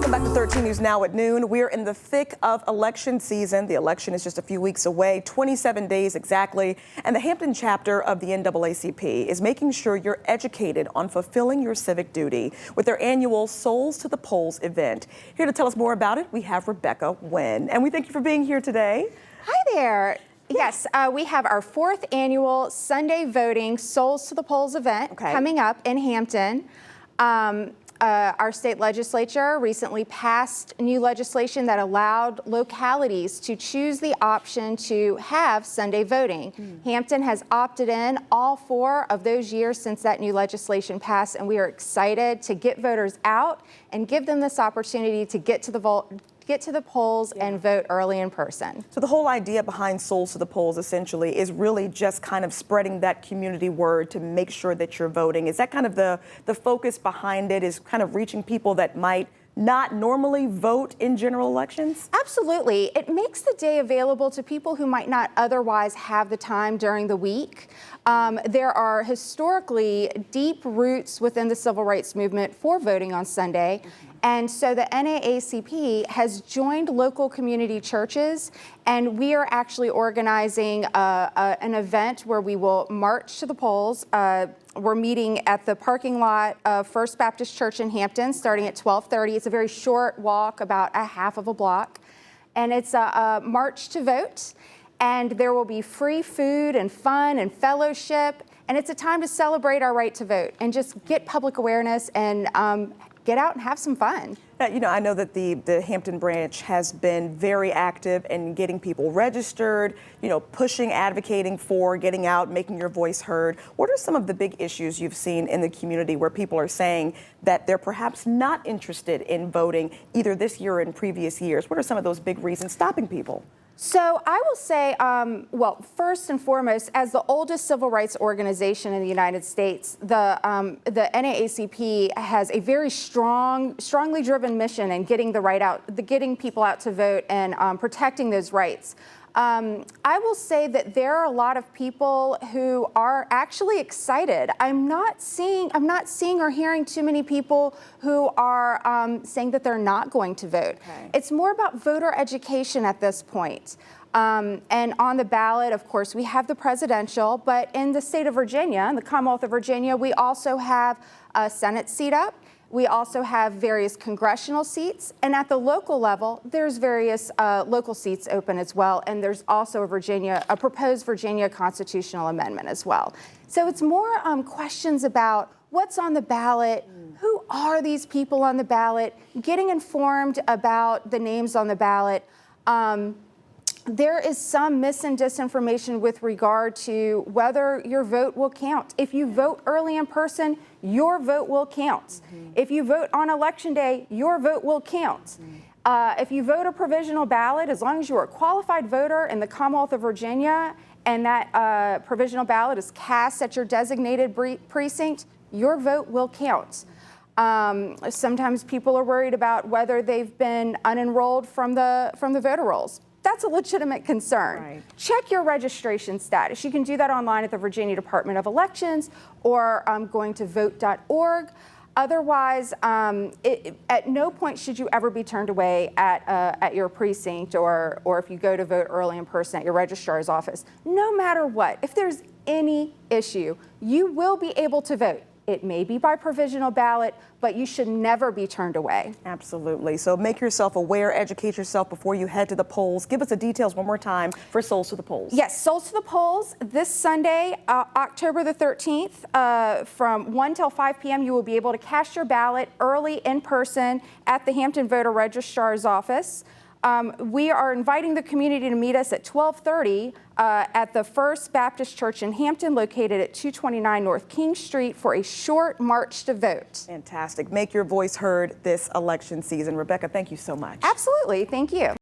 Welcome back to 13 News Now at noon. We're in the thick of election season. The election is just a few weeks away, 27 days exactly. And the Hampton chapter of the NAACP is making sure you're educated on fulfilling your civic duty with their annual Souls to the Polls event. Here to tell us more about it, we have Rebecca Winn. And we thank you for being here today. Hi there. Yes, we have our 4th annual Sunday voting Souls to the Polls event coming up in Hampton. Our state legislature recently passed new legislation that allowed localities to choose the option to have Sunday voting. Hampton has opted in all 4 of those years since that new legislation passed, and we are excited to get voters out and give them this opportunity to get to the polls and vote early in person. So the whole idea behind Souls to the Polls essentially is really just kind of spreading that community word to make sure that you're voting. Is that kind of the focus behind it, is kind of reaching people that might not normally vote in general elections? Absolutely. It makes the day available to people who might not otherwise have the time during the week. There are historically deep roots within the civil rights movement for voting on Sunday. And so the NAACP has joined local community churches, and we are actually organizing an event where we will march to the polls. We're meeting at the parking lot of First Baptist Church in Hampton starting at 12:30. It's a very short walk, about a half of a block. And it's a march to vote. And there will be free food and fun and fellowship. And it's a time to celebrate our right to vote and just get public awareness and get out and have some fun. You know, I know that the Hampton branch has been very active in getting people registered, you know, pushing, advocating for getting out, making your voice heard. What are some of the big issues you've seen in the community where people are saying that they're perhaps not interested in voting either this year or in previous years? What are some of those big reasons stopping people? So I will say, well, first and foremost, as the oldest civil rights organization in the United States, the NAACP has a very strongly driven mission in getting getting people out to vote and protecting those rights. I will say that there are a lot of people who are actually excited. I'm not seeing or hearing too many people who are saying that they're not going to vote. It's more about voter education at this point. And on the ballot, of course, we have the presidential, but in the state of Virginia, in the Commonwealth of Virginia, we also have a Senate seat up. We also have various congressional seats, and at the local level, there's various local seats open as well, and there's also a proposed Virginia constitutional amendment as well. So it's more questions about what's on the ballot, who are these people on the ballot, getting informed about the names on the ballot. There is some mis and disinformation with regard to whether your vote will count. If you vote early in person, your vote will count. If you vote on election day, your vote will count. If you vote a provisional ballot, as long as you are a qualified voter in the Commonwealth of Virginia and that provisional ballot is cast at your designated precinct, your vote will count. Sometimes people are worried about whether they've been unenrolled from the voter rolls. That's a legitimate concern. Check your registration status. You can do that online at the Virginia Department of Elections or going to vote.org. Otherwise, at no point should you ever be turned away at your precinct or if you go to vote early in person at your registrar's office. No matter what, if there's any issue, you will be able to vote. It may be by provisional ballot, but you should never be turned away. Absolutely. So make yourself aware, educate yourself before you head to the polls. Give us the details one more time for Souls to the Polls. Yes, Souls to the Polls this Sunday, October the 13th, from 1 till 5 p.m. You will be able to cast your ballot early in person at the Hampton Voter Registrar's office. We are inviting the community to meet us at 12:30 at the First Baptist Church in Hampton, located at 229 North King Street, for a short march to vote. Fantastic. Make your voice heard this election season. Rebecca, thank you so much. Absolutely. Thank you.